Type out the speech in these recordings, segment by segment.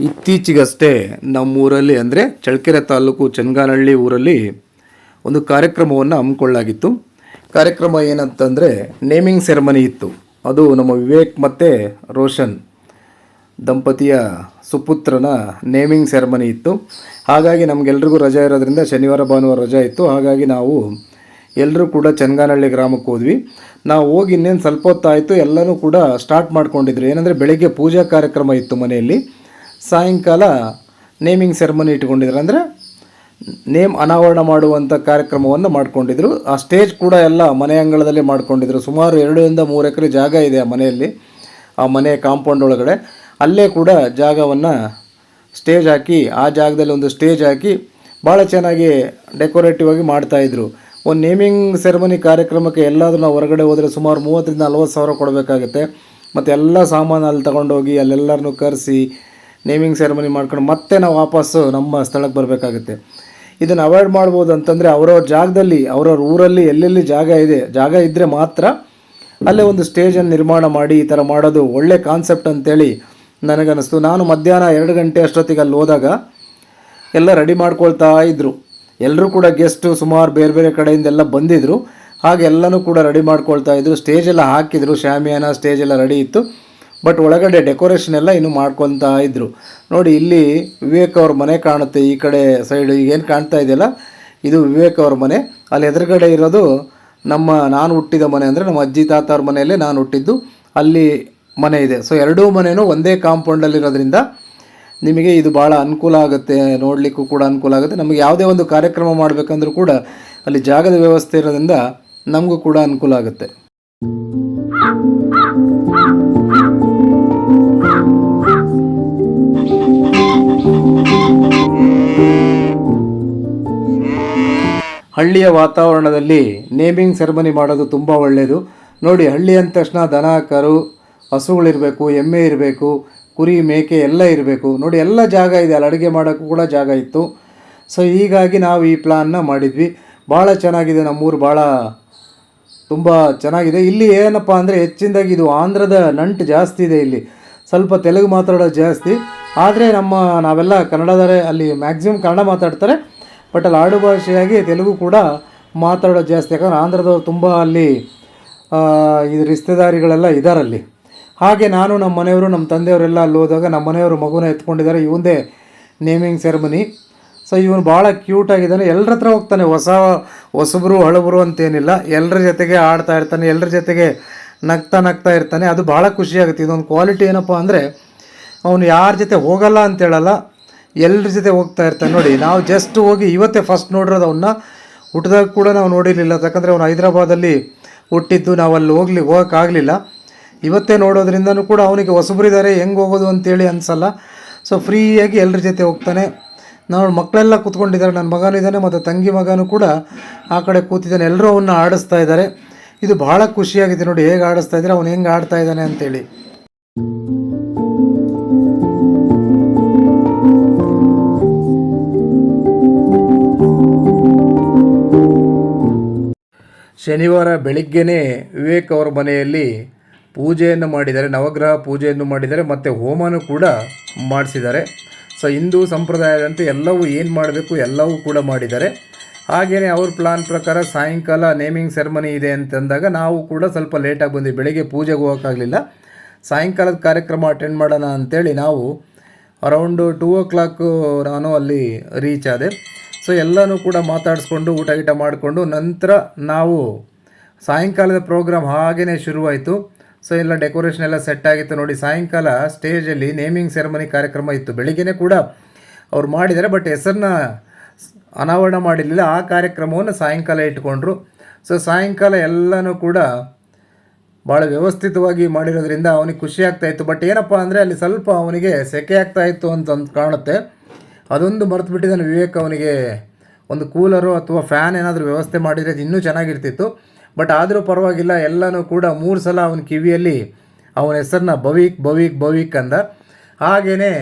ಇತ್ತೀಚೆಗಷ್ಟೇ ನಮ್ಮೂರಲ್ಲಿ ಅಂದರೆ ಚಳ್ಳಕೆರೆ ತಾಲೂಕು ಚನ್ನಗಾನಹಳ್ಳಿ ಊರಲ್ಲಿ ಒಂದು ಕಾರ್ಯಕ್ರಮವನ್ನು ಹಮ್ಮಿಕೊಳ್ಳಲಾಗಿತ್ತು. ಕಾರ್ಯಕ್ರಮ ಏನಂತಂದರೆ ನೇಮಿಂಗ್ ಸೆರೆಮನಿ ಇತ್ತು. ಅದು ನಮ್ಮ ವಿವೇಕ್ ಮತ್ತು ರೋಷನ್ ದಂಪತಿಯ ಸುಪುತ್ರನ ನೇಮಿಂಗ್ ಸೆರೆಮನಿ ಇತ್ತು. ಹಾಗಾಗಿ ನಮಗೆಲ್ರಿಗೂ ರಜೆ ಇರೋದ್ರಿಂದ ಶನಿವಾರ ಭಾನುವಾರ ರಜೆ ಇತ್ತು. ಹಾಗಾಗಿ ನಾವು ಎಲ್ಲರೂ ಕೂಡ ಚನ್ನಗಾನಹಳ್ಳಿ ಗ್ರಾಮಕ್ಕೆ ಹೋದ್ವಿ. ನಾವು ಹೋಗಿ ಇನ್ನೇನು ಸ್ವಲ್ಪ ಹೊತ್ತಾಯಿತು, ಎಲ್ಲನೂ ಕೂಡ ಸ್ಟಾರ್ಟ್ ಮಾಡ್ಕೊಂಡಿದ್ರು. ಏನಂದರೆ ಬೆಳಗ್ಗೆ ಪೂಜಾ ಕಾರ್ಯಕ್ರಮ ಇತ್ತು ಮನೆಯಲ್ಲಿ, ಸಾಯಂಕಾಲ ನೇಮಿಂಗ್ ಸೆರೆಮನಿ ಇಟ್ಕೊಂಡಿದ್ರು. ಅಂದರೆ ನೇಮ್ ಅನಾವರಣ ಮಾಡುವಂಥ ಕಾರ್ಯಕ್ರಮವನ್ನು ಮಾಡ್ಕೊಂಡಿದ್ರು. ಆ ಸ್ಟೇಜ್ ಕೂಡ ಎಲ್ಲ ಮನೆ ಅಂಗಳದಲ್ಲೇ ಮಾಡ್ಕೊಂಡಿದ್ರು. ಸುಮಾರು 2-3 ಎಕರೆ ಜಾಗ ಇದೆ ಆ ಮನೆಯಲ್ಲಿ, ಆ ಮನೆ ಕಾಂಪೌಂಡ್ ಒಳಗಡೆ. ಅಲ್ಲೇ ಕೂಡ ಜಾಗವನ್ನು ಸ್ಟೇಜ್ ಹಾಕಿ, ಆ ಜಾಗದಲ್ಲಿ ಒಂದು ಸ್ಟೇಜ್ ಹಾಕಿ ಭಾಳ ಚೆನ್ನಾಗಿ ಡೆಕೋರೇಟಿವ್ ಆಗಿ ಮಾಡ್ತಾಯಿದ್ರು. ಒಂದು ನೇಮಿಂಗ್ ಸೆರೆಮನಿ ಕಾರ್ಯಕ್ರಮಕ್ಕೆ ಎಲ್ಲಾದರೂ ನಾವು ಹೊರಗಡೆ ಹೋದರೆ ಸುಮಾರು 30,000-40 ಸಾವಿರ ಕೊಡಬೇಕಾಗುತ್ತೆ. ಮತ್ತು ಎಲ್ಲ ಸಾಮಾನು ಅಲ್ಲಿ ತೊಗೊಂಡೋಗಿ ಅಲ್ಲೆಲ್ಲರನ್ನೂ ಕರೆಸಿ ನೇಮಿಂಗ್ ಸೆರೆಮನಿ ಮಾಡ್ಕೊಂಡು ಮತ್ತೆ ನಾವು ವಾಪಸ್ಸು ನಮ್ಮ ಸ್ಥಳಕ್ಕೆ ಬರಬೇಕಾಗುತ್ತೆ. ಇದನ್ನು ಅವಾಯ್ಡ್ ಮಾಡ್ಬೋದು ಅಂತಂದರೆ ಅವ್ರವ್ರ ಜಾಗದಲ್ಲಿ, ಅವ್ರವ್ರ ಊರಲ್ಲಿ ಎಲ್ಲೆಲ್ಲಿ ಜಾಗ ಇದ್ದರೆ ಮಾತ್ರ ಅಲ್ಲೇ ಒಂದು ಸ್ಟೇಜನ್ನು ನಿರ್ಮಾಣ ಮಾಡಿ ಈ ಥರ ಮಾಡೋದು ಒಳ್ಳೆ ಕಾನ್ಸೆಪ್ಟ್ ಅಂತೇಳಿ ನನಗನ್ನಿಸ್ತು. ನಾನು ಮಧ್ಯಾಹ್ನ 2 ಗಂಟೆ ಅಷ್ಟೊತ್ತಿಗೆ ಅಲ್ಲಿ ಹೋದಾಗ ಎಲ್ಲ ರೆಡಿ ಮಾಡ್ಕೊಳ್ತಾ ಇದ್ದರು. ಎಲ್ಲರೂ ಕೂಡ ಗೆಸ್ಟು ಸುಮಾರು ಬೇರೆ ಬೇರೆ ಕಡೆಯಿಂದೆಲ್ಲ ಬಂದಿದ್ದರು. ಹಾಗೆ ಎಲ್ಲನೂ ಕೂಡ ರೆಡಿ ಮಾಡ್ಕೊಳ್ತಾ ಇದ್ದರು. ಸ್ಟೇಜೆಲ್ಲ ಹಾಕಿದರು, ಶಾಮಿಯಾನ ಸ್ಟೇಜೆಲ್ಲ ರೆಡಿ ಇತ್ತು. ಬಟ್ ಒಳಗಡೆ ಡೆಕೋರೇಷನ್ ಎಲ್ಲ ಇನ್ನೂ ಮಾಡ್ಕೊತಾ ಇದ್ದರು. ನೋಡಿ, ಇಲ್ಲಿ ವಿವೇಕ್ ಅವ್ರ ಮನೆ ಕಾಣುತ್ತೆ. ಈ ಕಡೆ ಸೈಡ್ ಈಗೇನು ಕಾಣ್ತಾ ಇದೆಯಲ್ಲ, ಇದು ವಿವೇಕ್ ಅವ್ರ ಮನೆ. ಅಲ್ಲಿ ಎದುರುಗಡೆ ಇರೋದು ನಾನು ಹುಟ್ಟಿದ ಮನೆ, ಅಂದರೆ ನಮ್ಮ ಅಜ್ಜಿ ತಾತ ಅವ್ರ ಮನೆಯಲ್ಲೇ ನಾನು ಹುಟ್ಟಿದ್ದು. ಅಲ್ಲಿ ಮನೆ ಇದೆ. ಸೊ ಎರಡೂ ಮನೆಯೂ ಒಂದೇ ಕಾಂಪೌಂಡಲ್ಲಿರೋದ್ರಿಂದ ನಿಮಗೆ ಇದು ಭಾಳ ಅನುಕೂಲ ಆಗುತ್ತೆ, ನೋಡಲಿಕ್ಕೂ ಕೂಡ ಅನುಕೂಲ ಆಗುತ್ತೆ. ನಮಗೆ ಯಾವುದೇ ಒಂದು ಕಾರ್ಯಕ್ರಮ ಮಾಡಬೇಕಂದ್ರೂ ಕೂಡ ಅಲ್ಲಿ ಜಾಗದ ವ್ಯವಸ್ಥೆ ಇರೋದ್ರಿಂದ ನಮಗೂ ಕೂಡ ಅನುಕೂಲ ಆಗುತ್ತೆ. ಹಳ್ಳಿಯ ವಾತಾವರಣದಲ್ಲಿ ನೇಮಿಂಗ್ ಸೆರೆಮನಿ ಮಾಡೋದು ತುಂಬ ಒಳ್ಳೆಯದು. ನೋಡಿ, ಹಳ್ಳಿ ಅಂದ ತಕ್ಷಣ ದನ ಕರು ಹಸುಗಳಿರಬೇಕು, ಎಮ್ಮೆ ಇರಬೇಕು, ಕುರಿ ಮೇಕೆ ಎಲ್ಲ ಇರಬೇಕು. ನೋಡಿ, ಎಲ್ಲ ಜಾಗ ಇದೆ, ಅಲ್ಲಿ ಅಡುಗೆ ಮಾಡೋಕ್ಕೂ ಕೂಡ ಜಾಗ ಇತ್ತು. ಸೊ ಹೀಗಾಗಿ ನಾವು ಈ ಪ್ಲ್ಯಾನ್ನ ಮಾಡಿದ್ವಿ. ಭಾಳ ಚೆನ್ನಾಗಿದೆ, ನಮ್ಮೂರು ಭಾಳ ತುಂಬ ಚೆನ್ನಾಗಿದೆ. ಇಲ್ಲಿ ಏನಪ್ಪ ಅಂದರೆ ಹೆಚ್ಚಿನದಾಗಿ ಇದು ಆಂಧ್ರದ ನಂಟು ಜಾಸ್ತಿ ಇದೆ. ಇಲ್ಲಿ ಸ್ವಲ್ಪ ತೆಲುಗು ಮಾತಾಡೋದು ಜಾಸ್ತಿ, ಆದರೆ ನಾವೆಲ್ಲ ಕನ್ನಡದವರೇ. ಅಲ್ಲಿ ಮ್ಯಾಕ್ಸಿಮಮ್ ಕನ್ನಡ ಮಾತಾಡ್ತಾರೆ, ಬಟ್ ಅಲ್ಲಿ ಆಡು ಭಾಷೆಯಾಗಿ ತೆಲುಗು ಕೂಡ ಮಾತಾಡೋದು ಜಾಸ್ತಿ. ಯಾಕಂದರೆ ಆಂಧ್ರದವ್ರು ತುಂಬ ಅಲ್ಲಿ ಇದು ರಿಶ್ತೆದಾರಿಗಳೆಲ್ಲ ಇದ್ದಾರಲ್ಲಿ. ಹಾಗೆ ನಾನು, ನಮ್ಮ ಮನೆಯವರು, ನಮ್ಮ ತಂದೆಯವರೆಲ್ಲ ಅಲ್ಲಿ ಹೋದಾಗ ನಮ್ಮ ಮನೆಯವರು ಮಗುನ ಎತ್ಕೊಂಡಿದ್ದಾರೆ. ಇವಂದೇ ನೇಮಿಂಗ್ ಸೆರೆಮನಿ. ಸೊ ಇವನು ಭಾಳ ಕ್ಯೂಟಾಗಿದ್ದಾನೆ. ಎಲ್ಲರ ಹತ್ರ ಹೋಗ್ತಾನೆ, ಹೊಸಬರು ಹಳಬರು ಅಂತೇನಿಲ್ಲ, ಎಲ್ಲರ ಜೊತೆಗೆ ಆಡ್ತಾ ಇರ್ತಾನೆ, ಎಲ್ಲರ ಜೊತೆಗೆ ನಗ್ತಾ ಇರ್ತಾನೆ. ಅದು ಭಾಳ ಖುಷಿಯಾಗುತ್ತೆ. ಇದೊಂದು ಕ್ವಾಲಿಟಿ ಏನಪ್ಪ ಅಂದರೆ, ಅವನು ಯಾರ ಜೊತೆ ಹೋಗಲ್ಲ ಅಂತೇಳಲ್ಲ, ಎಲ್ಲರ ಜೊತೆ ಹೋಗ್ತಾ ಇರ್ತಾನೆ. ನೋಡಿ, ನಾವು ಜಸ್ಟ್ ಹೋಗಿ ಇವತ್ತೇ ಫಸ್ಟ್ ನೋಡಿರೋದು ಅವನ್ನ. ಹುಟ್ಟಿದಾಗ ಕೂಡ ನಾವು ನೋಡಿರಲಿಲ್ಲ, ಯಾಕಂದರೆ ಅವನು ಹೈದರಾಬಾದಲ್ಲಿ ಹುಟ್ಟಿದ್ದು. ನಾವು ಅಲ್ಲಿ ಹೋಗೋಕ್ಕಾಗಲಿಲ್ಲ. ಇವತ್ತೇ ನೋಡೋದ್ರಿಂದನೂ ಕೂಡ ಅವನಿಗೆ ಹೊಸಬರಿದ್ದಾರೆ, ಹೆಂಗೆ ಹೋಗೋದು ಅಂತೇಳಿ ಅನಿಸಲ್ಲ. ಸೊ ಫ್ರೀಯಾಗಿ ಎಲ್ಲರ ಜೊತೆ ಹೋಗ್ತಾನೆ. ನಾವು ಮಕ್ಕಳೆಲ್ಲ ಕೂತ್ಕೊಂಡಿದ್ದಾರೆ, ನನ್ನ ಮಗನೂ ಇದ್ದಾನೆ ಮತ್ತು ತಂಗಿ ಮಗನೂ ಕೂಡ ಆ ಕಡೆ ಕೂತಿದ್ದಾನೆ. ಎಲ್ಲರೂ ಅವನ್ನ ಆಡಿಸ್ತಾ ಇದ್ದಾರೆ. ಇದು ಭಾಳ ಖುಷಿಯಾಗಿದೆ. ನೋಡಿ ಹೇಗೆ ಆಡಿಸ್ತಾ ಇದ್ದಾರೆ, ಅವನು ಹೆಂಗೆ ಆಡ್ತಾ ಇದ್ದಾನೆ ಅಂತೇಳಿ. ಶನಿವಾರ ಬೆಳಿಗ್ಗೆನೇ ವಿವೇಕ್ ಅವರ ಮನೆಯಲ್ಲಿ ಪೂಜೆಯನ್ನು ಮಾಡಿದ್ದಾರೆ, ನವಗ್ರಹ ಪೂಜೆಯನ್ನು ಮಾಡಿದ್ದಾರೆ, ಮತ್ತು ಹೋಮನೂ ಕೂಡ ಮಾಡಿಸಿದ್ದಾರೆ. ಸೊ ಹಿಂದೂ ಸಂಪ್ರದಾಯದಂತೆ ಎಲ್ಲವೂ ಏನು ಮಾಡಬೇಕು ಎಲ್ಲವೂ ಕೂಡ ಮಾಡಿದ್ದಾರೆ. ಹಾಗೆಯೇ ಅವ್ರ ಪ್ಲಾನ್ ಪ್ರಕಾರ ಸಾಯಂಕಾಲ ನೇಮಿಂಗ್ ಸೆರೆಮನಿ ಇದೆ ಅಂತಂದಾಗ ನಾವು ಕೂಡ ಸ್ವಲ್ಪ ಲೇಟಾಗಿ ಬಂದ್ವಿ. ಬೆಳಗ್ಗೆ ಪೂಜೆಗೆ ಹೋಗೋಕ್ಕಾಗಲಿಲ್ಲ, ಸಾಯಂಕಾಲದ ಕಾರ್ಯಕ್ರಮ ಅಟೆಂಡ್ ಮಾಡೋಣ ಅಂಥೇಳಿ ನಾವು ಅರೌಂಡು 2 o'clock ನಾನು ಅಲ್ಲಿ ರೀಚ್ ಆದೆ. ಸೊ ಎಲ್ಲನೂ ಕೂಡ ಮಾತಾಡಿಸ್ಕೊಂಡು ಊಟ ಮಾಡಿಕೊಂಡು ನಂತರ ನಾವು ಸಾಯಂಕಾಲದ ಪ್ರೋಗ್ರಾಮ್ ಹಾಗೇ ಶುರುವಾಯಿತು. ಸೊ ಎಲ್ಲ ಡೆಕೋರೇಷನ್ ಎಲ್ಲ ಸೆಟ್ ಆಗಿತ್ತು. ನೋಡಿ, ಸಾಯಂಕಾಲ ಸ್ಟೇಜಲ್ಲಿ ನೇಮಿಂಗ್ ಸೆರೆಮನಿ ಕಾರ್ಯಕ್ರಮ ಇತ್ತು. ಬೆಳಿಗ್ಗೆನೇ ಕೂಡ ಅವ್ರು ಮಾಡಿದ್ದಾರೆ, ಬಟ್ ಹೆಸರನ್ನ ಅನಾವರಣ ಮಾಡಿರಲಿಲ್ಲ. ಆ ಕಾರ್ಯಕ್ರಮವನ್ನು ಸಾಯಂಕಾಲ ಇಟ್ಕೊಂಡ್ರು. ಸೊ ಸಾಯಂಕಾಲ ಎಲ್ಲನೂ ಕೂಡ ಭಾಳ ವ್ಯವಸ್ಥಿತವಾಗಿ ಮಾಡಿರೋದ್ರಿಂದ ಅವನಿಗೆ ಖುಷಿ ಆಗ್ತಾಯಿತ್ತು. ಬಟ್ ಏನಪ್ಪ ಅಂದರೆ ಅಲ್ಲಿ ಸ್ವಲ್ಪ ಅವನಿಗೆ ಸೆಕೆ ಆಗ್ತಾಯಿತ್ತು ಅಂತ ಕಾಣುತ್ತೆ. ಅದೊಂದು ಮರೆತು ಬಿಟ್ಟಿದ್ದಾನೆ ವಿವೇಕ್. ಅವನಿಗೆ ಒಂದು ಕೂಲರು ಅಥವಾ ಫ್ಯಾನ್ ಏನಾದರೂ ವ್ಯವಸ್ಥೆ ಮಾಡಿದರೆ ಇನ್ನೂ ಚೆನ್ನಾಗಿರ್ತಿತ್ತು. ಬಟ್ ಆದರೂ ಪರವಾಗಿಲ್ಲ, ಎಲ್ಲನೂ ಕೂಡ 3 ಸಲ ಅವನ ಕಿವಿಯಲ್ಲಿ ಅವನ ಹೆಸರನ್ನ ಭವಿಕ್ ಅಂದ. ಹಾಗೆಯೇ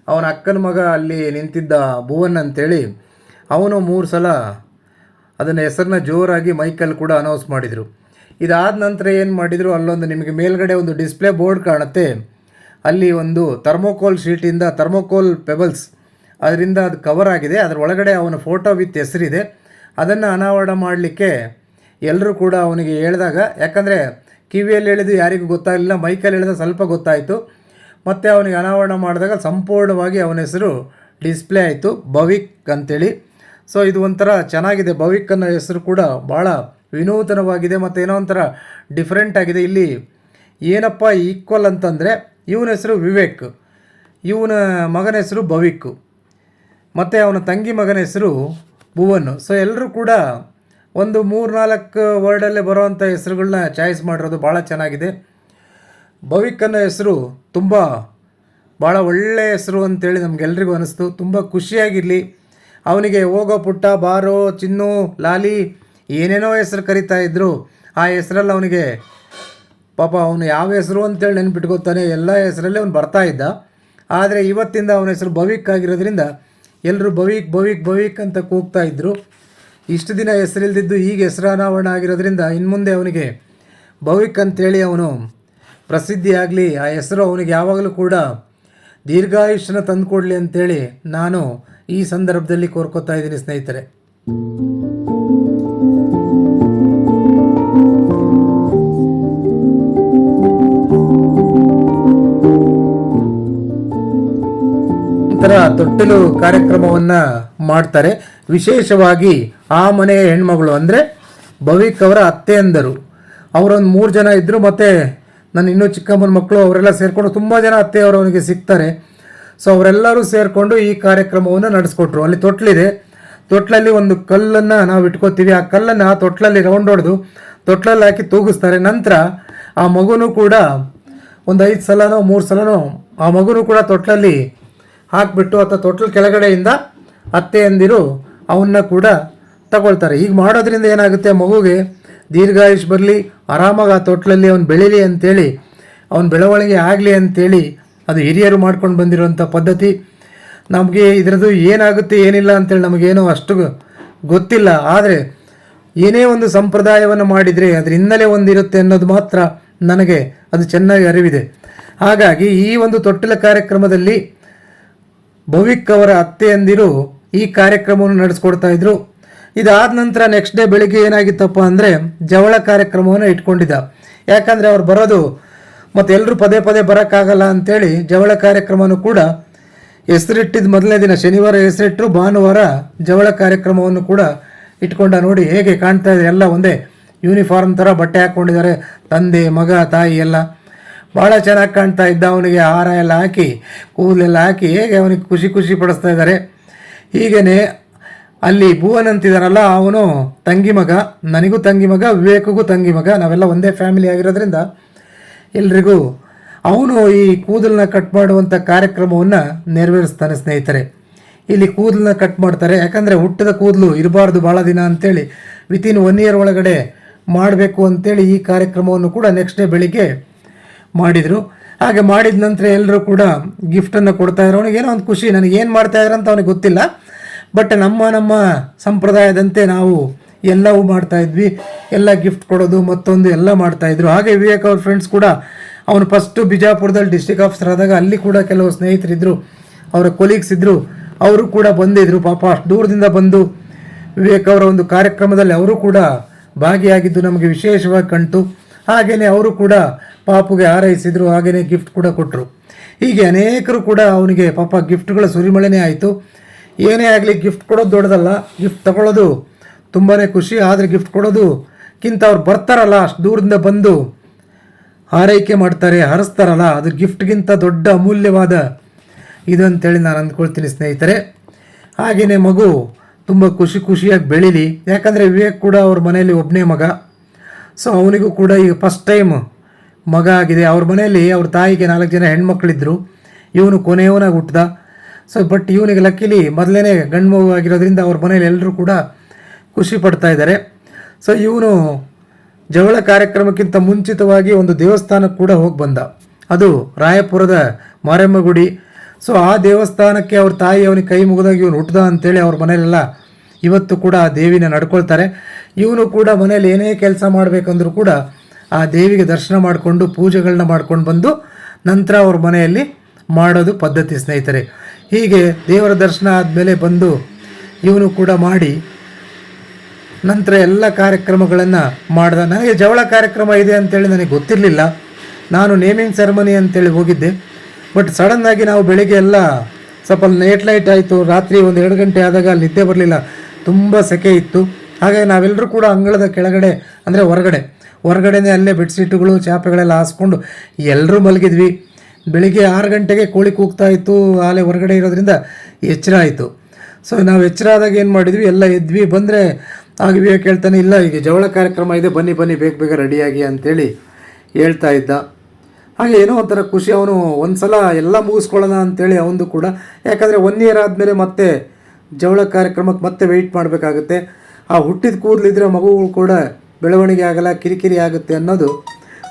ಅವನ ಅಕ್ಕನ ಮಗ ಅಲ್ಲಿ ನಿಂತಿದ್ದ ಭುವನ್ ಅಂತೇಳಿ, ಅವನು 3 ಸಲ ಅದನ್ನು ಹೆಸರನ್ನ ಜೋರಾಗಿ ಮೈಕಲ್ಲಿ ಕೂಡ ಅನೌನ್ಸ್ ಮಾಡಿದರು. ಇದಾದ ನಂತರ ಏನು ಮಾಡಿದರು, ಅಲ್ಲೊಂದು ನಿಮಗೆ ಮೇಲ್ಗಡೆ ಒಂದು ಡಿಸ್ಪ್ಲೇ ಬೋರ್ಡ್ ಕಾಣುತ್ತೆ. ಅಲ್ಲಿ ಒಂದು ಥರ್ಮೋಕೋಲ್ ಶೀಟಿಂದ ಥರ್ಮೋಕೋಲ್ ಪೆಬಲ್ಸ್ ಅದರಿಂದ ಅದು ಕವರ್ ಆಗಿದೆ. ಅದರ ಒಳಗಡೆ ಅವನ ಫೋಟೋ ವಿತ್ ಹೆಸರಿದೆ. ಅದನ್ನು ಅನಾವರಣ ಮಾಡಲಿಕ್ಕೆ ಎಲ್ಲರೂ ಕೂಡ ಅವನಿಗೆ ಹೇಳಿದಾಗ, ಯಾಕಂದರೆ ಕಿವಿಯಲ್ಲಿ ಹೇಳಿದ್ದು ಯಾರಿಗೂ ಗೊತ್ತಾಗಲಿಲ್ಲ, ಮೈಕಲ್ಲಿ ಹೇಳಿದ ಸ್ವಲ್ಪ ಗೊತ್ತಾಯಿತು. ಮತ್ತು ಅವನಿಗೆ ಅನಾವರಣ ಮಾಡಿದಾಗ ಸಂಪೂರ್ಣವಾಗಿ ಅವನ ಹೆಸರು ಡಿಸ್ಪ್ಲೇ ಆಯಿತು, ಭವಿಕ್ ಅಂತೇಳಿ. ಸೊ ಇದು ಒಂಥರ ಚೆನ್ನಾಗಿದೆ. ಭವಿಕ್ ಅನ್ನೋ ಹೆಸರು ಕೂಡ ಭಾಳ ವಿನೂತನವಾಗಿದೆ ಮತ್ತು ಏನೋ ಒಂಥರ ಡಿಫ್ರೆಂಟ್ ಆಗಿದೆ. ಇಲ್ಲಿ ಏನಪ್ಪ ಈಕ್ವಲ್ ಅಂತಂದರೆ, ಇವನ ಹೆಸರು ವಿವೇಕ್, ಇವನ ಮಗನ ಹೆಸರು ಭವಿಕ್, ಮತ್ತು ಅವನ ತಂಗಿ ಮಗನ ಹೆಸರು ಭುವನ್. ಸೊ ಎಲ್ಲರೂ ಕೂಡ ಒಂದು 3-4 ವರ್ಡಲ್ಲೇ ಬರೋವಂಥ ಹೆಸರುಗಳನ್ನ ಚಾಯ್ಸ್ ಮಾಡಿರೋದು ಭಾಳ ಚೆನ್ನಾಗಿದೆ. ಭವಿಕ್ ಅನ್ನೋ ಹೆಸರು ಭಾಳ ಒಳ್ಳೆಯ ಹೆಸರು ಅಂತೇಳಿ ನಮಗೆಲ್ರಿಗೂ ಅನ್ನಿಸ್ತು. ತುಂಬ ಖುಷಿಯಾಗಿರಲಿ. ಅವನಿಗೆ ಹೋಗೋ ಪುಟ್ಟ, ಬಾರೋ, ಚಿನ್ನು, ಲಾಲಿ ಏನೇನೋ ಹೆಸರು ಕರಿತಾ ಇದ್ದರು. ಆ ಹೆಸರಲ್ಲಿ ಅವನಿಗೆ ಪಾಪ ಅವನು ಯಾವ ಹೆಸರು ಅಂತೇಳಿ ನೆನ್ಪಿಟ್ಕೋತಾನೆ, ಎಲ್ಲ ಹೆಸರಲ್ಲೇ ಅವನು ಬರ್ತಾ ಇದ್ದ. ಆದರೆ ಇವತ್ತಿಂದ ಅವನ ಹೆಸರು ಭವಿಕ್ ಆಗಿರೋದ್ರಿಂದ ಎಲ್ಲರೂ ಭವಿಕ್ ಭವಿಕ್ ಭವಿಕ್ ಅಂತ ಕೂಗ್ತಾ ಇದ್ದರು. ಇಷ್ಟು ದಿನ ಹೆಸರಿಲ್ದಿದ್ದು ಈಗ ಹೆಸರು ಅನಾವರಣ ಆಗಿರೋದ್ರಿಂದ ಇನ್ಮುಂದೆ ಅವನಿಗೆ ಭವಿಕ್ ಅಂತೇಳಿ ಅವನು ಪ್ರಸಿದ್ಧಿ ಆಗಲಿ, ಆ ಹೆಸರು ಅವನಿಗೆ ಯಾವಾಗಲೂ ಕೂಡ ದೀರ್ಘಾಯುಷ್ಯನ ತಂದುಕೊಡ್ಲಿ ಅಂತೇಳಿ ನಾನು ಈ ಸಂದರ್ಭದಲ್ಲಿ ಕೋರ್ಕೋತಾ ಇದ್ದೀನಿ ಸ್ನೇಹಿತರೆ. ನಂತರ ತೊಟ್ಟಿಲು ಕಾರ್ಯಕ್ರಮವನ್ನು ಮಾಡ್ತಾರೆ. ವಿಶೇಷವಾಗಿ ಆ ಮನೆಯ ಹೆಣ್ಮಗಳು ಅಂದರೆ ಭವಿಕ್ ಅವರ ಅತ್ತೆಯಂದರು, ಅವರೊಂದು 3 ಜನ ಇದ್ದರು. ಮತ್ತು ನನ್ನ ಇನ್ನೂ ಚಿಕ್ಕಮ್ಮನ ಮಕ್ಕಳು ಅವರೆಲ್ಲ ಸೇರಿಕೊಂಡು ತುಂಬ ಜನ ಅತ್ತೆಯವರು ಅವನಿಗೆ ಸಿಗ್ತಾರೆ. ಸೊ ಅವರೆಲ್ಲರೂ ಸೇರಿಕೊಂಡು ಈ ಕಾರ್ಯಕ್ರಮವನ್ನು ನಡೆಸ್ಕೊಟ್ರು. ಅಲ್ಲಿ ತೊಟ್ಲಿದೆ, ತೊಟ್ಲಲ್ಲಿ ಒಂದು ಕಲ್ಲನ್ನು ನಾವು ಇಟ್ಕೋತೀವಿ. ಆ ಕಲ್ಲನ್ನು ತೊಟ್ಲಲ್ಲಿ ರೌಂಡ್ ಹೊಡೆದು ತೊಟ್ಲಲ್ಲಿ ಹಾಕಿ ತೂಗಿಸ್ತಾರೆ. ನಂತರ ಆ ಮಗುನೂ ಕೂಡ ಒಂದು 5 ಸಲನೋ 3 ಸಲನೋ ಆ ಮಗುನೂ ಕೂಡ ತೊಟ್ಲಲ್ಲಿ ಹಾಕಿಬಿಟ್ಟು ಅಥವಾ ತೊಟ್ಲ ಕೆಳಗಡೆಯಿಂದ ಅತ್ತೆಯಂದಿರು ಅವನ್ನ ಕೂಡ ತಗೊಳ್ತಾರೆ. ಈಗ ಮಾಡೋದ್ರಿಂದ ಏನಾಗುತ್ತೆ, ಮಗುಗೆ ದೀರ್ಘಾಯುಷ್ ಬರಲಿ, ಆರಾಮಾಗಿ ಆ ತೊಟ್ಲಲ್ಲಿ ಅವನು ಬೆಳೀಲಿ ಅಂಥೇಳಿ, ಅವನ ಬೆಳವಣಿಗೆ ಆಗಲಿ ಅಂಥೇಳಿ ಅದು ಹಿರಿಯರು ಮಾಡ್ಕೊಂಡು ಬಂದಿರುವಂಥ ಪದ್ಧತಿ. ನಮಗೆ ಇದರದ್ದು ಏನಾಗುತ್ತೆ ಏನಿಲ್ಲ ಅಂತೇಳಿ ನಮಗೇನೋ ಅಷ್ಟು ಗೊತ್ತಿಲ್ಲ. ಆದರೆ ಏನೇ ಒಂದು ಸಂಪ್ರದಾಯವನ್ನು ಮಾಡಿದರೆ ಅದರ ಹಿನ್ನೆಲೆ ಒಂದಿರುತ್ತೆ ಅನ್ನೋದು ಮಾತ್ರ ನನಗೆ ಅದು ಚೆನ್ನಾಗಿ ಅರಿವಿದೆ. ಹಾಗಾಗಿ ಈ ಒಂದು ತೊಟ್ಟಿಲ ಕಾರ್ಯಕ್ರಮದಲ್ಲಿ ಭವಿಕ್ ಅವರ ಅತ್ತೆಯಂದಿರು ಈ ಕಾರ್ಯಕ್ರಮವನ್ನು ನಡೆಸ್ಕೊಡ್ತಾ ಇದ್ರು. ಇದಾದ ನಂತರ ನೆಕ್ಸ್ಟ್ ಡೇ ಬೆಳಿಗ್ಗೆ ಏನಾಗಿತ್ತಪ್ಪ ಅಂದರೆ ಜವಳ ಕಾರ್ಯಕ್ರಮವನ್ನು ಇಟ್ಕೊಂಡಿದ್ದ. ಯಾಕಂದರೆ ಅವ್ರು ಬರೋದು ಮತ್ತು ಎಲ್ಲರೂ ಪದೇ ಪದೇ ಬರೋಕ್ಕಾಗಲ್ಲ ಅಂಥೇಳಿ ಜವಳ ಕಾರ್ಯಕ್ರಮನೂ ಕೂಡ ಹೆಸರಿಟ್ಟಿದ್ದು ಮೊದಲನೇ ದಿನ ಶನಿವಾರ ಹೆಸರಿಟ್ಟರು, ಭಾನುವಾರ ಜವಳ ಕಾರ್ಯಕ್ರಮವನ್ನು ಕೂಡ ಇಟ್ಕೊಂಡ. ನೋಡಿ ಹೇಗೆ ಕಾಣ್ತಾ ಇದೆ, ಎಲ್ಲ ಒಂದೇ ಯೂನಿಫಾರ್ಮ್ ಥರ ಬಟ್ಟೆ ಹಾಕ್ಕೊಂಡಿದ್ದಾರೆ, ತಂದೆ ಮಗ ತಾಯಿ ಎಲ್ಲ ಭಾಳ ಚೆನ್ನಾಗಿ ಕಾಣ್ತಾ ಇದ್ದ. ಅವನಿಗೆ ಹಾರ ಎಲ್ಲ ಹಾಕಿ ಕೂದಲೆಲ್ಲ ಹಾಕಿ ಹೇಗೆ ಅವನಿಗೆ ಖುಷಿ ಪಡಿಸ್ತಾ ಇದ್ದಾರೆ. ಹೀಗೇ ಅಲ್ಲಿ ಭುವನ್ ಅಂತಿದ್ದಾನಲ್ಲ, ಅವನು ತಂಗಿ ಮಗ, ನನಗೂ ತಂಗಿ ಮಗ, ವಿವೇಕ್ಗೂ ತಂಗಿ ಮಗ, ನಾವೆಲ್ಲ ಒಂದೇ ಫ್ಯಾಮಿಲಿ ಆಗಿರೋದ್ರಿಂದ ಎಲ್ರಿಗೂ ಅವನು ಈ ಕೂದಲನ್ನ ಕಟ್ ಮಾಡುವಂಥ ಕಾರ್ಯಕ್ರಮವನ್ನು ನೆರವೇರಿಸ್ತಾನೆ ಸ್ನೇಹಿತರೆ. ಇಲ್ಲಿ ಕೂದಲನ್ನ ಕಟ್ ಮಾಡ್ತಾರೆ, ಯಾಕಂದರೆ ಹುಟ್ಟಿದ ಕೂದಲು ಇರಬಾರ್ದು ಭಾಳ ದಿನ ಅಂಥೇಳಿ ವಿತಿನ್ 1 ಇಯರ್ ಒಳಗಡೆ ಮಾಡಬೇಕು ಅಂಥೇಳಿ ಈ ಕಾರ್ಯಕ್ರಮವನ್ನು ಕೂಡ ನೆಕ್ಸ್ಟ್ ಡೇ ಬೆಳಿಗ್ಗೆ ಮಾಡಿದರು. ಹಾಗೆ ಮಾಡಿದ ನಂತರ ಎಲ್ಲರೂ ಕೂಡ ಗಿಫ್ಟನ್ನು ಕೊಡ್ತಾಯಿದ್ರು. ಅವನಿಗೆ ಏನೋ ಒಂದು ಖುಷಿ, ನನಗೇನು ಮಾಡ್ತಾಯಿದ್ರು ಅಂತ ಅವನಿಗೆ ಗೊತ್ತಿಲ್ಲ, ಬಟ್ ನಮ್ಮ ಸಂಪ್ರದಾಯದಂತೆ ನಾವು ಎಲ್ಲವೂ ಮಾಡ್ತಾಯಿದ್ವಿ. ಎಲ್ಲ ಗಿಫ್ಟ್ ಕೊಡೋದು ಮತ್ತೊಂದು ಎಲ್ಲ ಮಾಡ್ತಾಯಿದ್ರು. ಹಾಗೆ ವಿವೇಕ್ ಅವ್ರ ಫ್ರೆಂಡ್ಸ್ ಕೂಡ, ಅವನು ಫಸ್ಟು ಬಿಜಾಪುರದಲ್ಲಿ ಡಿಸ್ಟ್ರಿಕ್ಟ್ ಆಫೀಸರ್ ಆದಾಗ ಅಲ್ಲಿ ಕೂಡ ಕೆಲವು ಸ್ನೇಹಿತರಿದ್ದರು, ಅವರ ಕೊಲೀಗ್ಸ್ ಇದ್ದರು, ಅವರು ಕೂಡ ಬಂದಿದ್ದರು. ಪಾಪ ಅಷ್ಟು ದೂರದಿಂದ ಬಂದು ವಿವೇಕ್ ಅವರ ಒಂದು ಕಾರ್ಯಕ್ರಮದಲ್ಲಿ ಅವರು ಕೂಡ ಭಾಗಿಯಾಗಿದ್ದು ನಮಗೆ ವಿಶೇಷವಾಗಿ ಕಂಡು. ಹಾಗೆಯೇ ಅವರು ಕೂಡ ಪಾಪುಗೆ ಹಾರೈಸಿದರು, ಹಾಗೆಯೇ ಗಿಫ್ಟ್ ಕೂಡ ಕೊಟ್ಟರು. ಹೀಗೆ ಅನೇಕರು ಕೂಡ ಅವನಿಗೆ ಪಾಪ ಗಿಫ್ಟ್ಗಳ ಸುರಿಮಳೆನೇ ಆಯಿತು. ಏನೇ ಆಗಲಿ ಗಿಫ್ಟ್ ಕೊಡೋದು ದೊಡ್ಡದಲ್ಲ, ಗಿಫ್ಟ್ ತಗೊಳ್ಳೋದು ತುಂಬಾ ಖುಷಿ. ಆದರೆ ಗಿಫ್ಟ್ ಕೊಡೋದುಕ್ಕಿಂತ ಅವ್ರು ಬರ್ತಾರಲ್ಲ, ಅಷ್ಟು ದೂರದಿಂದ ಬಂದು ಹಾರೈಕೆ ಮಾಡ್ತಾರೆ, ಹರಿಸ್ತಾರಲ್ಲ, ಅದು ಗಿಫ್ಟ್ಗಿಂತ ದೊಡ್ಡ ಅಮೂಲ್ಯವಾದ ಇದು ಅಂತೇಳಿ ನಾನು ಅಂದ್ಕೊಳ್ತೀನಿ ಸ್ನೇಹಿತರೆ. ಹಾಗೆಯೇ ಮಗು ತುಂಬ ಖುಷಿಯಾಗಿ ಬೆಳೀಲಿ. ಯಾಕಂದರೆ ವಿವೇಕ್ ಕೂಡ ಅವ್ರ ಮನೆಯಲ್ಲಿ ಒಬ್ಬನೇ ಮಗ. ಸೊ ಅವನಿಗೂ ಕೂಡ ಈಗ ಫಸ್ಟ್ ಟೈಮ್ ಮಗ ಆಗಿದೆ. ಅವ್ರ ಮನೆಯಲ್ಲಿ ಅವ್ರ ತಾಯಿಗೆ 4 ಜನ ಹೆಣ್ಮಕ್ಳಿದ್ರು, ಇವನು ಕೊನೆಯವನಾಗಿ ಹುಟ್ಟಿದ. ಸೊ ಬಟ್ ಇವನಿಗೆ ಲಕ್ಕಿಲಿ ಮೊದಲೇ ಗಂಡು ಮಗು ಆಗಿರೋದ್ರಿಂದ ಅವ್ರ ಮನೇಲಿ ಎಲ್ಲರೂ ಕೂಡ ಖುಷಿ ಪಡ್ತಾ ಇದ್ದಾರೆ. ಸೊ ಇವನು ಜವಳ ಕಾರ್ಯಕ್ರಮಕ್ಕಿಂತ ಮುಂಚಿತವಾಗಿ ಒಂದು ದೇವಸ್ಥಾನಕ್ಕೆ ಕೂಡ ಹೋಗಿ ಬಂದ, ಅದು ರಾಯಪುರದ ಮಾರಮ್ಮ ಗುಡಿ. ಸೊ ಆ ದೇವಸ್ಥಾನಕ್ಕೆ ಅವ್ರ ತಾಯಿ ಅವನಿಗೆ ಕೈ ಮುಗಿದಾಗ ಇವನು ಹುಟ್ಟಿದ ಅಂತೇಳಿ ಅವ್ರ ಮನೆಯಲ್ಲೆಲ್ಲ ಇವತ್ತು ಕೂಡ ಆ ದೇವಿನ ನಡ್ಕೊಳ್ತಾರೆ. ಇವನು ಕೂಡ ಮನೇಲಿ ಏನೇ ಕೆಲಸ ಮಾಡಬೇಕಂದ್ರೂ ಕೂಡ ಆ ದೇವಿಗೆ ದರ್ಶನ ಮಾಡಿಕೊಂಡು ಪೂಜೆಗಳನ್ನ ಮಾಡ್ಕೊಂಡು ಬಂದು ನಂತರ ಅವ್ರ ಮನೆಯಲ್ಲಿ ಮಾಡೋದು ಪದ್ಧತಿ ಸ್ನೇಹಿತರೆ. ಹೀಗೆ ದೇವರ ದರ್ಶನ ಆದಮೇಲೆ ಬಂದು ಇವನು ಕೂಡ ಮಾಡಿ ನಂತರ ಎಲ್ಲ ಕಾರ್ಯಕ್ರಮಗಳನ್ನು ಮಾಡ್ದ. ನನಗೆ ಜವಳ ಕಾರ್ಯಕ್ರಮ ಇದೆ ಅಂತೇಳಿ ನನಗೆ ಗೊತ್ತಿರಲಿಲ್ಲ. ನಾನು ನೇಮಿಂಗ್ ಸೆರೆಮನಿ ಅಂತೇಳಿ ಹೋಗಿದ್ದೆ. ಬಟ್ ಸಡನ್ನಾಗಿ ನಾವು ಬೆಳಿಗ್ಗೆ ಎಲ್ಲ ಸ್ವಲ್ಪ ಲೈಟ್ ಆಯಿತು. ರಾತ್ರಿ 1-2 ಗಂಟೆ ಆದಾಗ ಅಲ್ಲಿ ನಿದ್ದೆ ಬರಲಿಲ್ಲ, ತುಂಬ ಸೆಕೆ ಇತ್ತು. ಹಾಗಾಗಿ ನಾವೆಲ್ಲರೂ ಕೂಡ ಅಂಗಳದ ಕೆಳಗಡೆ ಅಂದರೆ ಹೊರಗಡೆನೇ ಅಲ್ಲೇ ಬೆಡ್ಶೀಟುಗಳು ಚಾಪೆಗಳೆಲ್ಲ ಹಾಸ್ಕೊಂಡು ಎಲ್ಲರೂ ಮಲಗಿದ್ವಿ. ಬೆಳಿಗ್ಗೆ 6 ಗಂಟೆಗೆ ಕೋಳಿ ಕೂಗ್ತಾ ಇತ್ತು. ಆಲೆ ಹೊರಗಡೆ ಇರೋದ್ರಿಂದ ಎಚ್ಚರ ಆಯಿತು. ಸೊ ನಾವು ಎಚ್ಚರ ಆದಾಗ ಏನು ಮಾಡಿದ್ವಿ, ಎಲ್ಲ ಎದ್ವಿ. ಬಂದರೆ ಆಗ ವಿವೇಕ್ ಹೇಳ್ತಾನೆ, ಇಲ್ಲ ಈಗ ಜವಳ ಕಾರ್ಯಕ್ರಮ ಇದೆ, ಬನ್ನಿ ಬೇಗ ರೆಡಿಯಾಗಿ ಅಂತೇಳಿ ಹೇಳ್ತಾ ಇದ್ದ. ಹಾಗೆ ಏನೋ ಒಂಥರ ಖುಷಿ. ಅವನು ಒಂದು ಸಲ ಎಲ್ಲ ಮುಗಿಸ್ಕೊಳ್ಳೋಣ ಅಂತೇಳಿ ಅವನದು ಕೂಡ. ಯಾಕಂದರೆ 1 ಇಯರ್ ಆದಮೇಲೆ ಮತ್ತೆ ಜವಳ ಕಾರ್ಯಕ್ರಮಕ್ಕೆ ಮತ್ತೆ ವೆಯ್ಟ್ ಮಾಡಬೇಕಾಗುತ್ತೆ. ಆ ಹುಟ್ಟಿದ ಕೂದಲಿದ್ರೆ ಮಗುಗಳು ಕೂಡ ಬೆಳವಣಿಗೆ ಆಗಲ್ಲ, ಕಿರಿಕಿರಿ ಆಗುತ್ತೆ ಅನ್ನೋದು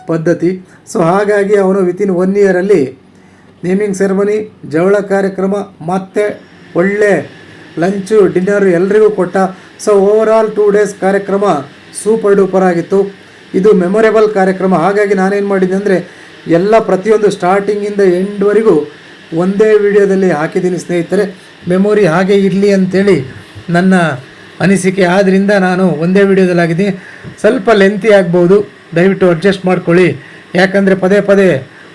ಪದ್ಧತಿ. ಸೊ ಹಾಗಾಗಿ ಅವನು ವಿತಿನ್ 1 ಇಯರಲ್ಲಿ ನೇಮಿಂಗ್ ಸೆರೆಮನಿ, ಜವಳ ಕಾರ್ಯಕ್ರಮ ಮತ್ತು ಒಳ್ಳೆ ಲಂಚು ಡಿನ್ನರು ಎಲ್ರಿಗೂ ಕೊಟ್ಟ. ಸೊ ಓವರಾಲ್ 2 ಡೇಸ್ ಕಾರ್ಯಕ್ರಮ ಸೂಪರ್ ಡೂಪರ್ ಆಗಿತ್ತು. ಇದು ಮೆಮೊರೇಬಲ್ ಕಾರ್ಯಕ್ರಮ. ಹಾಗಾಗಿ ನಾನೇನು ಮಾಡಿದ್ದೆ ಅಂದರೆ ಎಲ್ಲ ಪ್ರತಿಯೊಂದು ಸ್ಟಾರ್ಟಿಂಗಿಂದ ಎಂಡ್ವರೆಗೂ ಒಂದೇ ವಿಡಿಯೋದಲ್ಲಿ ಹಾಕಿದ್ದೀನಿ ಸ್ನೇಹಿತರೆ. ಮೆಮೊರಿ ಹಾಗೆ ಇರಲಿ ಅಂಥೇಳಿ ನನ್ನ ಅನಿಸಿಕೆ. ಆದ್ದರಿಂದ ನಾನು ಒಂದೇ ವಿಡಿಯೋದಲ್ಲಿ ಹಾಕಿದ್ದೀನಿ. ಸ್ವಲ್ಪ ಲೆಂತಿ ಆಗ್ಬೋದು, ದಯವಿಟ್ಟು ಅಡ್ಜಸ್ಟ್ ಮಾಡ್ಕೊಳ್ಳಿ. ಯಾಕಂದರೆ ಪದೇ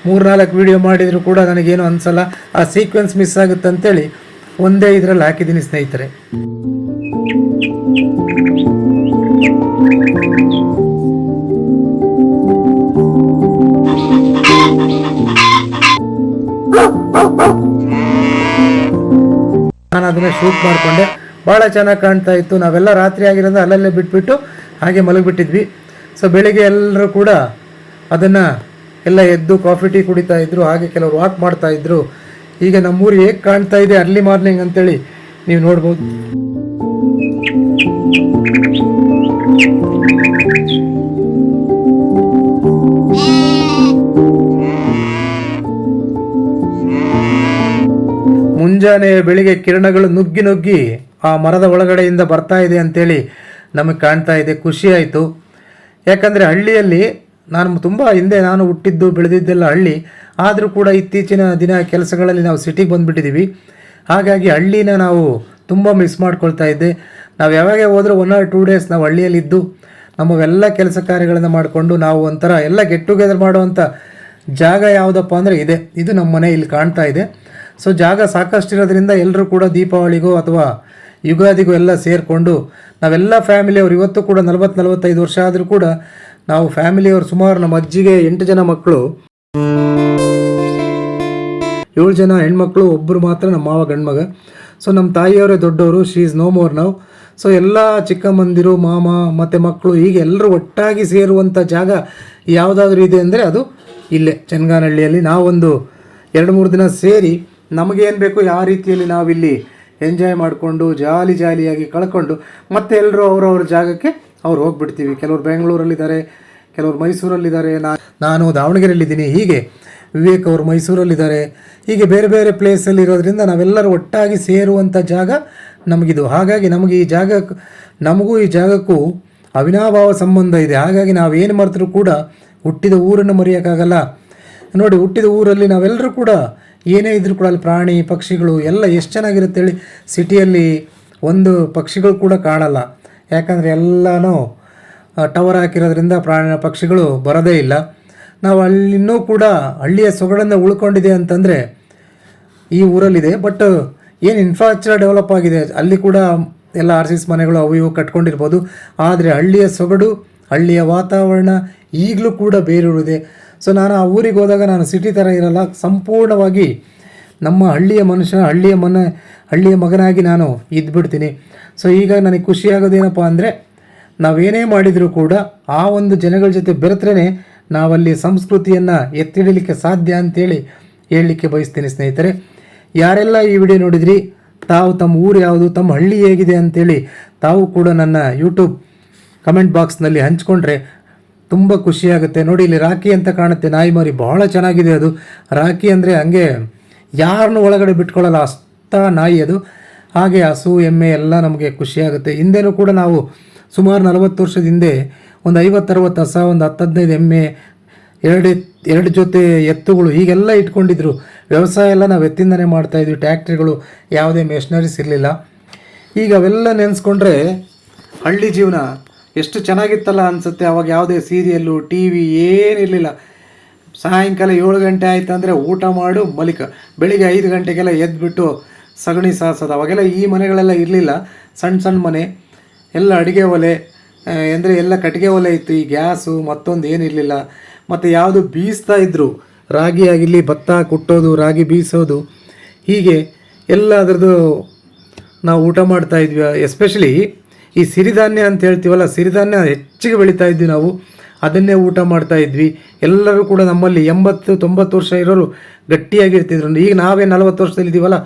3-4 ವಿಡಿಯೋ ಮಾಡಿದರೂ ಕೂಡ ನನಗೇನು ಅನಿಸಲ್ಲ, ಆ ಸೀಕ್ವೆನ್ಸ್ ಮಿಸ್ ಆಗುತ್ತೆ ಅಂತೇಳಿ ಒಂದೇ ಇದರಲ್ಲಿ ಹಾಕಿದ್ದೀನಿ ಸ್ನೇಹಿತರೆ. ನಾನು ಅದನ್ನು ಶೂಟ್ ಮಾಡಿಕೊಂಡೆ. ಭಾಳ ಚೆನ್ನಾಗಿ ಕಾಣ್ತಾ ಇತ್ತು. ನಾವೆಲ್ಲ ರಾತ್ರಿ ಆಗಿರೋದು ಅಲ್ಲಲ್ಲೇ ಬಿಟ್ಬಿಟ್ಟು ಹಾಗೆ ಮಲಗಿಬಿಟ್ಟಿದ್ವಿ. ಸೊ ಬೆಳಿಗ್ಗೆ ಎಲ್ಲರೂ ಕೂಡ ಅದನ್ನು ಎಲ್ಲ ಎದ್ದು ಕಾಫಿ ಟೀ ಕುಡಿತಾ ಇದ್ರು. ಹಾಗೆ ಕೆಲವರು ವಾಕ್ ಮಾಡ್ತಾ ಇದ್ರು. ಈಗ ನಮ್ಮೂರು ಹೇಗೆ ಕಾಣ್ತಾ ಇದೆ ಅರ್ಲಿ ಮಾರ್ನಿಂಗ್ ಅಂತೇಳಿ ನೀವು ನೋಡ್ಬೋದು. ಮುಂಜಾನೆ ಬೆಳಿಗ್ಗೆ ಕಿರಣಗಳು ನುಗ್ಗಿ ಆ ಮರದ ಒಳಗಡೆಯಿಂದ ಬರ್ತಾ ಇದೆ ಅಂತೇಳಿ ನಮಗೆ ಕಾಣ್ತಾ ಇದೆ. ಖುಷಿ ಆಯಿತು. ಯಾಕಂದರೆ ಹಳ್ಳಿಯಲ್ಲಿ ನಾನು ಹುಟ್ಟಿದ್ದು ಬೆಳೆದಿದ್ದೆಲ್ಲ ಹಳ್ಳಿ. ಆದರೂ ಕೂಡ ಇತ್ತೀಚಿನ ದಿನ ಕೆಲಸಗಳಲ್ಲಿ ನಾವು ಸಿಟಿಗೆ ಬಂದುಬಿಟ್ಟಿದ್ದೀವಿ. ಹಾಗಾಗಿ ಹಳ್ಳಿನ ನಾವು ತುಂಬ ಮಿಸ್ ಮಾಡ್ಕೊಳ್ತಾ ಇದ್ದೆ. ನಾವು ಯಾವಾಗ ಹೋದರೂ 1 or 2 ಡೇಸ್ ನಾವು ಹಳ್ಳಿಯಲ್ಲಿದ್ದು ನಮ್ಮವೆಲ್ಲ ಕೆಲಸ ಕಾರ್ಯಗಳನ್ನು ಮಾಡಿಕೊಂಡು ನಾವು ಒಂಥರ ಎಲ್ಲ ಗೆಟ್ ಟುಗೆದರ್ ಮಾಡುವಂಥ ಜಾಗ ಯಾವುದಪ್ಪ ಅಂದರೆ ಇದು ನಮ್ಮ ಮನೆ ಇಲ್ಲಿ ಕಾಣ್ತಾ ಇದೆ. ಸೊ ಜಾಗ ಸಾಕಷ್ಟಿರೋದ್ರಿಂದ ಎಲ್ಲರೂ ಕೂಡ ದೀಪಾವಳಿಗೋ ಅಥವಾ ಯುಗಾದಿಗೂ ಎಲ್ಲ ಸೇರಿಕೊಂಡು ನಾವೆಲ್ಲ ಫ್ಯಾಮಿಲಿಯವರು ಇವತ್ತು ಕೂಡ 40-45 ವರ್ಷ ಆದರೂ ಕೂಡ ನಾವು ಫ್ಯಾಮಿಲಿಯವರು ಸುಮಾರು ನಮ್ಮ ಅಜ್ಜಿಗೆ 8 ಜನ ಮಕ್ಕಳು, 7 ಜನ ಹೆಣ್ಮಕ್ಳು, ಒಬ್ಬರು ಮಾತ್ರ ನಮ್ಮ ಮಾವ ಗಂಡ್ಮಗ. ಸೊ ನಮ್ಮ ತಾಯಿಯವರೇ ದೊಡ್ಡವರು, ಶಿ ಈಸ್ ನೋ ಮೋರ್ ನಾವು. ಸೊ ಎಲ್ಲ ಚಿಕ್ಕಮ್ಮಂದಿರು, ಮಾಮ ಮತ್ತು ಮಕ್ಕಳು ಹೀಗೆ ಎಲ್ಲರೂ ಒಟ್ಟಾಗಿ ಸೇರುವಂಥ ಜಾಗ ಯಾವುದಾದ್ರೂ ಇದೆ ಅಂದರೆ ಅದು ಇಲ್ಲೇ ಚನ್ನಗಾನಹಳ್ಳಿಯಲ್ಲಿ. ನಾವೊಂದು 2-3 ದಿನ ಸೇರಿ ನಮಗೇನು ಬೇಕು ಯಾವ ರೀತಿಯಲ್ಲಿ ನಾವಿಲ್ಲಿ ಎಂಜಾಯ್ ಮಾಡಿಕೊಂಡು ಜಾಲಿಯಾಗಿ ಕಳ್ಕೊಂಡು ಮತ್ತೆ ಎಲ್ಲರೂ ಅವರವ್ರ ಜಾಗಕ್ಕೆ ಅವ್ರು ಹೋಗ್ಬಿಡ್ತೀವಿ. ಕೆಲವರು ಬೆಂಗಳೂರಲ್ಲಿದ್ದಾರೆ, ಕೆಲವರು ಮೈಸೂರಲ್ಲಿದ್ದಾರೆ, ನಾನು ದಾವಣಗೆರೆಯಲ್ಲಿದ್ದೀನಿ. ಹೀಗೆ ವಿವೇಕ್ ಅವರು ಮೈಸೂರಲ್ಲಿದ್ದಾರೆ. ಹೀಗೆ ಬೇರೆ ಪ್ಲೇಸಲ್ಲಿ ಇರೋದ್ರಿಂದ ನಾವೆಲ್ಲರೂ ಒಟ್ಟಾಗಿ ಸೇರುವಂಥ ಜಾಗ ನಮಗಿದು. ಹಾಗಾಗಿ ನಮಗೆ ನಮಗೂ ಈ ಜಾಗಕ್ಕೂ ಅವಿನಾಭಾವ ಸಂಬಂಧ ಇದೆ. ಹಾಗಾಗಿ ನಾವೇನು ಮರೆತರೂ ಕೂಡ ಹುಟ್ಟಿದ ಊರನ್ನು ಮರೆಯೋಕ್ಕಾಗಲ್ಲ. ನೋಡಿ, ಹುಟ್ಟಿದ ಊರಲ್ಲಿ ನಾವೆಲ್ಲರೂ ಕೂಡ ಏನೇ ಇದ್ರೂ ಕೂಡ ಅಲ್ಲಿ ಪ್ರಾಣಿ ಪಕ್ಷಿಗಳು ಎಲ್ಲ ಎಷ್ಟು ಚೆನ್ನಾಗಿರುತ್ತೆ ಹೇಳಿ. ಸಿಟಿಯಲ್ಲಿ ಒಂದು ಪಕ್ಷಿಗಳು ಕೂಡ ಕಾಣಲ್ಲ. ಯಾಕಂದರೆ ಎಲ್ಲನೂ ಟವರ್ ಹಾಕಿರೋದ್ರಿಂದ ಪಕ್ಷಿಗಳು ಬರೋದೇ ಇಲ್ಲ. ನಾವು ಅಲ್ಲಿನ್ನೂ ಕೂಡ ಹಳ್ಳಿಯ ಸೊಗಡನ್ನು ಉಳ್ಕೊಂಡಿದೆ ಅಂತಂದರೆ ಈ ಊರಲ್ಲಿದೆ. ಬಟ್ ಏನು ಇನ್ಫ್ರಾಸ್ಟ್ರಕ್ಚರ್ ಡೆವಲಪ್ ಆಗಿದೆ, ಅಲ್ಲಿ ಕೂಡ ಎಲ್ಲ RCS ಮನೆಗಳು ಅವು ಇವು ಕಟ್ಕೊಂಡಿರ್ಬೋದು. ಆದರೆ ಹಳ್ಳಿಯ ಸೊಗಡು, ಹಳ್ಳಿಯ ವಾತಾವರಣ ಈಗಲೂ ಕೂಡ ಬೇರೂರಿದೆ. ಸೊ ನಾನು ಆ ಊರಿಗೆ ಹೋದಾಗ ನಾನು ಸಿಟಿ ಥರ ಇರಲ್ಲ, ಸಂಪೂರ್ಣವಾಗಿ ನಮ್ಮ ಹಳ್ಳಿಯ ಮನುಷ್ಯ, ಹಳ್ಳಿಯ ಮಗನಾಗಿ ನಾನು ಇದ್ಬಿಡ್ತೀನಿ. ಸೊ ಈಗ ನನಗೆ ಖುಷಿಯಾಗೋದೇನಪ್ಪ ಅಂದರೆ ನಾವೇನೇ ಮಾಡಿದರೂ ಕೂಡ ಆ ಒಂದು ಜನಗಳ ಜೊತೆ ಬೆರೆತರೆ ನಾವಲ್ಲಿ ಸಂಸ್ಕೃತಿಯನ್ನು ಎತ್ತಿಡಲಿಕ್ಕೆ ಸಾಧ್ಯ ಅಂತೇಳಿ ಹೇಳಲಿಕ್ಕೆ ಬಯಸ್ತೀನಿ ಸ್ನೇಹಿತರೆ. ಯಾರೆಲ್ಲ ಈ ವಿಡಿಯೋ ನೋಡಿದ್ರಿ, ತಾವು ತಮ್ಮ ಊರು ಯಾವುದು, ತಮ್ಮ ಹಳ್ಳಿ ಹೇಗಿದೆ ಅಂತೇಳಿ ತಾವು ಕೂಡ ನನ್ನ ಯೂಟ್ಯೂಬ್ ಕಮೆಂಟ್ ಬಾಕ್ಸ್ನಲ್ಲಿ ಹಂಚ್ಕೊಂಡ್ರೆ ತುಂಬ ಖುಷಿಯಾಗುತ್ತೆ. ನೋಡಿ, ಇಲ್ಲಿ ರಾಕಿ ಅಂತ ಕಾಣುತ್ತೆ, ನಾಯಿ ಮರಿ ಭಾಳ ಚೆನ್ನಾಗಿದೆ. ಅದು ರಾಕಿ ಅಂದರೆ ಹಂಗೆ ಯಾರನ್ನೂ ಒಳಗಡೆ ಬಿಟ್ಕೊಳ್ಳಲ್ಲ, ಅಷ್ಟ ನಾಯಿ ಅದು. ಹಾಗೆ ಹಸು ಎಮ್ಮೆ ಎಲ್ಲ ನಮಗೆ ಖುಷಿಯಾಗುತ್ತೆ. ಹಿಂದೆನೂ ಕೂಡ ನಾವು ಸುಮಾರು 40 ವರ್ಷದ ಹಿಂದೆ ಒಂದು 50-60 ಹಸ, ಒಂದು 10-15 ಎಮ್ಮೆ, ಎರಡು ಜೊತೆ ಎತ್ತುಗಳು ಹೀಗೆಲ್ಲ ಇಟ್ಕೊಂಡಿದ್ರು. ವ್ಯವಸಾಯ ಎಲ್ಲ ನಾವು ಎತ್ತಿಂದನೇ ಮಾಡ್ತಾಯಿದ್ವಿ. ಟ್ಯಾಕ್ಟ್ರಿಗಳು, ಯಾವುದೇ ಮೆಷಿನರೀಸ್ ಇರಲಿಲ್ಲ. ಈಗ ಅವೆಲ್ಲ ನೆನೆಸ್ಕೊಂಡ್ರೆ ಹಳ್ಳಿ ಜೀವನ ಎಷ್ಟು ಚೆನ್ನಾಗಿತ್ತಲ್ಲ ಅನಿಸುತ್ತೆ. ಅವಾಗ ಯಾವುದೇ ಸೀರಿಯಲ್ಲು, ಟಿ ವಿ ಏನಿರಲಿಲ್ಲ. ಸಾಯಂಕಾಲ 7 ಗಂಟೆ ಆಯ್ತು ಅಂದರೆ ಊಟ ಮಾಡು ಮಲಿಕ, ಬೆಳಿಗ್ಗೆ 5 ಗಂಟೆಗೆಲ್ಲ ಎದ್ದುಬಿಟ್ಟು ಸಗಣಿ ಸಾರಿಸೋದು. ಅವಾಗೆಲ್ಲ ಈ ಮನೆಗಳೆಲ್ಲ ಇರಲಿಲ್ಲ, ಸಣ್ಣ ಸಣ್ಣ ಮನೆ, ಎಲ್ಲ ಅಡುಗೆ ಒಲೆ ಅಂದರೆ ಎಲ್ಲ ಕಟ್ಟಿಗೆ ಒಲೆ ಇತ್ತು. ಈ ಗ್ಯಾಸು ಮತ್ತೊಂದು ಏನಿರಲಿಲ್ಲ. ಮತ್ತು ಯಾವುದು ಬೀಸ್ತಾ ಇದ್ದರು, ರಾಗಿ ಆಗಿರಲಿ, ಭತ್ತ ಕುಟ್ಟೋದು, ರಾಗಿ ಬೀಸೋದು, ಹೀಗೆ ಎಲ್ಲ ಅದರದ್ದು ನಾವು ಊಟ ಮಾಡ್ತಾಯಿದ್ವಿ. ಎಸ್ಪೆಷಲಿ ಈ ಸಿರಿಧಾನ್ಯ ಅಂತ ಹೇಳ್ತೀವಲ್ಲ, ಸಿರಿಧಾನ್ಯ ಹೆಚ್ಚಿಗೆ ಬೆಳೀತಾ ಇದ್ವಿ ನಾವು, ಅದನ್ನೇ ಊಟ ಮಾಡ್ತಾಯಿದ್ವಿ. ಎಲ್ಲರೂ ಕೂಡ ನಮ್ಮಲ್ಲಿ 80-90 ವರ್ಷ ಇರೋರು ಗಟ್ಟಿಯಾಗಿರ್ತಿದ್ರು. ಈಗ ನಾವೇ 40 ವರ್ಷದಲ್ಲಿದ್ದೀವಲ್ಲ,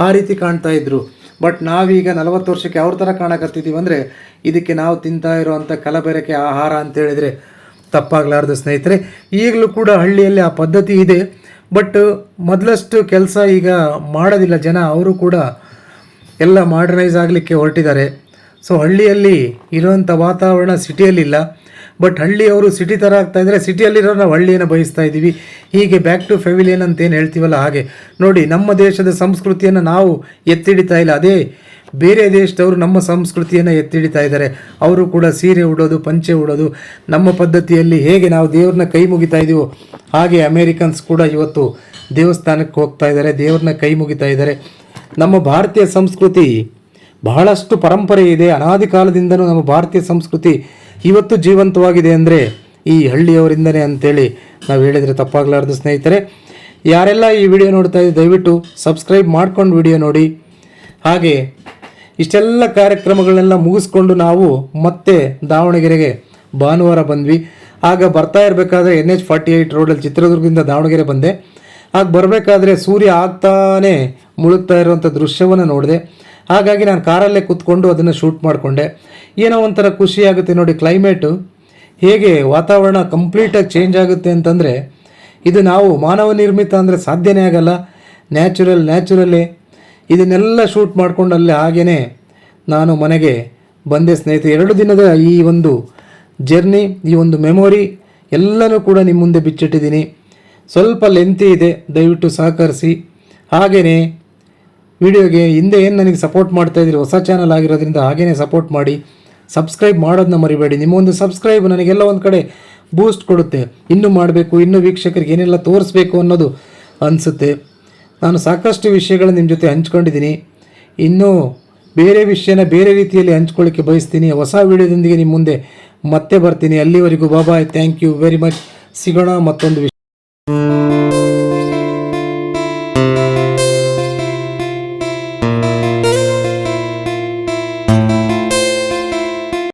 ಆ ರೀತಿ ಕಾಣ್ತಾ ಇದ್ರು. ಬಟ್ ನಾವೀಗ 40 ವರ್ಷಕ್ಕೆ ಯಾವ ಥರ ಕಾಣಕತ್ತಿದ್ದೀವಿ ಅಂದರೆ, ಇದಕ್ಕೆ ನಾವು ತಿಂತಾ ಇರೋವಂಥ ಕಲಬೆರಕೆ ಆಹಾರ ಅಂತೇಳಿದರೆ ತಪ್ಪಾಗಲಾರ್ದು ಸ್ನೇಹಿತರೆ. ಈಗಲೂ ಕೂಡ ಹಳ್ಳಿಯಲ್ಲಿ ಆ ಪದ್ಧತಿ ಇದೆ. ಬಟ್ ಮೊದಲಷ್ಟು ಕೆಲಸ ಈಗ ಮಾಡೋದಿಲ್ಲ ಜನ. ಅವರು ಕೂಡ ಎಲ್ಲ ಮಾಡರ್ನೈಸ್ ಆಗಲಿಕ್ಕೆ ಹೊರಟಿದ್ದಾರೆ. ಸೊ ಹಳ್ಳಿಯಲ್ಲಿ ಇರೋವಂಥ ವಾತಾವರಣ ಸಿಟಿಯಲ್ಲಿಲ್ಲ. ಬಟ್ ಹಳ್ಳಿಯವರು ಸಿಟಿ ಥರ ಆಗ್ತಾಯಿದ್ರೆ, ಸಿಟಿಯಲ್ಲಿರೋ ನಾವು ಹಳ್ಳಿಯನ್ನು ಬಯಸ್ತಾ ಇದ್ದೀವಿ. ಹೀಗೆ ಬ್ಯಾಕ್ ಟು ಫೆವಿಲಿಯನ್ ಅಂತ ಏನು ಹೇಳ್ತೀವಲ್ಲ ಹಾಗೆ. ನೋಡಿ, ನಮ್ಮ ದೇಶದ ಸಂಸ್ಕೃತಿಯನ್ನು ನಾವು ಎತ್ತಿಡಿತಾ ಇಲ್ಲ, ಅದೇ ಬೇರೆ ದೇಶದವರು ನಮ್ಮ ಸಂಸ್ಕೃತಿಯನ್ನು ಎತ್ತಿಡಿತಾ ಇದ್ದಾರೆ. ಅವರು ಕೂಡ ಸೀರೆ ಉಡೋದು, ಪಂಚೆ ಉಡೋದು, ನಮ್ಮ ಪದ್ಧತಿಯಲ್ಲಿ ಹೇಗೆ ನಾವು ದೇವ್ರನ್ನ ಕೈ ಮುಗಿತಾ ಇದ್ದೀವೋ ಹಾಗೆ ಅಮೇರಿಕನ್ಸ್ ಕೂಡ ಇವತ್ತು ದೇವಸ್ಥಾನಕ್ಕೆ ಹೋಗ್ತಾ ಇದ್ದಾರೆ, ದೇವ್ರನ್ನ ಕೈ ಮುಗಿತಾ ಇದ್ದಾರೆ. ನಮ್ಮ ಭಾರತೀಯ ಸಂಸ್ಕೃತಿ ಬಹಳಷ್ಟು ಪರಂಪರೆ ಇದೆ. ಅನಾದಿ ಕಾಲದಿಂದನೂ ನಮ್ಮ ಭಾರತೀಯ ಸಂಸ್ಕೃತಿ ಇವತ್ತು ಜೀವಂತವಾಗಿದೆ ಅಂದರೆ ಈ ಹಳ್ಳಿಯವರಿಂದನೇ ಅಂತೇಳಿ ನಾವು ಹೇಳಿದರೆ ತಪ್ಪಾಗಲಾರ್ದು ಸ್ನೇಹಿತರೆ. ಯಾರೆಲ್ಲ ಈ ವಿಡಿಯೋ ನೋಡ್ತಾ ಇದ್ದೀವಿ ದಯವಿಟ್ಟು ಸಬ್ಸ್ಕ್ರೈಬ್ ಮಾಡ್ಕೊಂಡು ವಿಡಿಯೋ ನೋಡಿ. ಹಾಗೆ ಇಷ್ಟೆಲ್ಲ ಕಾರ್ಯಕ್ರಮಗಳನ್ನೆಲ್ಲ ಮುಗಿಸ್ಕೊಂಡು ನಾವು ಮತ್ತೆ ದಾವಣಗೆರೆಗೆ ಭಾನುವಾರ ಬಂದ್ವಿ. ಆಗ ಬರ್ತಾ ಇರಬೇಕಾದ್ರೆ NH48 ರೋಡಲ್ಲಿ ಚಿತ್ರದುರ್ಗದಿಂದ ದಾವಣಗೆರೆ ಬಂದೆ. ಆಗ ಬರಬೇಕಾದ್ರೆ ಸೂರ್ಯ ಆಗ್ತಾನೆ ಮುಳುಗ್ತಾ ಇರುವಂಥ ದೃಶ್ಯವನ್ನು ನೋಡಿದೆ. ಹಾಗಾಗಿ ನಾನು ಕಾರಲ್ಲೇ ಕೂತ್ಕೊಂಡು ಅದನ್ನು ಶೂಟ್ ಮಾಡಿಕೊಂಡೆ. ಏನೋ ಒಂಥರ ಖುಷಿಯಾಗುತ್ತೆ ನೋಡಿ. ಕ್ಲೈಮೇಟು ಹೇಗೆ ವಾತಾವರಣ ಕಂಪ್ಲೀಟಾಗಿ ಚೇಂಜ್ ಆಗುತ್ತೆ ಅಂತಂದರೆ, ಇದು ನಾವು ಮಾನವ ನಿರ್ಮಿತ ಅಂದರೆ ಸಾಧ್ಯನೇ ಆಗಲ್ಲ. ನ್ಯಾಚುರಲ್ಲೇ ಇದನ್ನೆಲ್ಲ ಶೂಟ್ ಮಾಡಿಕೊಂಡು ಅಲ್ಲೇ ಹಾಗೇ ನಾನು ಮನೆಗೆ ಬಂದೆ ಸ್ನೇಹಿತರೆ. 2 ದಿನದ ಈ ಒಂದು ಜರ್ನಿ, ಈ ಒಂದು ಮೆಮೊರಿ ಎಲ್ಲನೂ ಕೂಡ ನಿಮ್ಮ ಮುಂದೆ ಬಿಚ್ಚಿಟ್ಟಿದ್ದೀನಿ. ಸ್ವಲ್ಪ ಲೆಂತಿ ಇದೆ, ದಯವಿಟ್ಟು ಸಹಕರಿಸಿ. ಹಾಗೆಯೇ ವಿಡಿಯೋಗೆ ಹಿಂದೆ ಏನು ನನಗೆ ಸಪೋರ್ಟ್ ಮಾಡ್ತಾಯಿದ್ದೀರಿ, ಹೊಸ ಚಾನಲ್ ಆಗಿರೋದ್ರಿಂದ ಹಾಗೇ ಸಪೋರ್ಟ್ ಮಾಡಿ. ಸಬ್ಸ್ಕ್ರೈಬ್ ಮಾಡೋದನ್ನ ಮರಿಬೇಡಿ. ನಿಮ್ಮೊಂದು ಸಬ್ಸ್ಕ್ರೈಬ್ ನನಗೆಲ್ಲ ಒಂದು ಕಡೆ ಬೂಸ್ಟ್ ಕೊಡುತ್ತೆ. ಇನ್ನೂ ಮಾಡಬೇಕು, ಇನ್ನೂ ವೀಕ್ಷಕರಿಗೆ ಏನೆಲ್ಲ ತೋರಿಸ್ಬೇಕು ಅನ್ನೋದು ಅನಿಸುತ್ತೆ. ನಾನು ಸಾಕಷ್ಟು ವಿಷಯಗಳನ್ನ ನಿಮ್ಮ ಜೊತೆ ಹಂಚ್ಕೊಂಡಿದ್ದೀನಿ. ಇನ್ನೂ ಬೇರೆ ವಿಷಯನ ಬೇರೆ ರೀತಿಯಲ್ಲಿ ಹಂಚ್ಕೊಳ್ಳಿಕ್ಕೆ ಬಯಸ್ತೀನಿ. ಹೊಸ ವಿಡಿಯೋದೊಂದಿಗೆ ನಿಮ್ಮ ಮುಂದೆ ಮತ್ತೆ ಬರ್ತೀನಿ. ಅಲ್ಲಿವರೆಗೂ ಬಾಯ್, ಥ್ಯಾಂಕ್ ಯು ವೆರಿ ಮಚ್. ಸಿಗೋಣ ಮತ್ತೊಂದು ವಿಷಯ.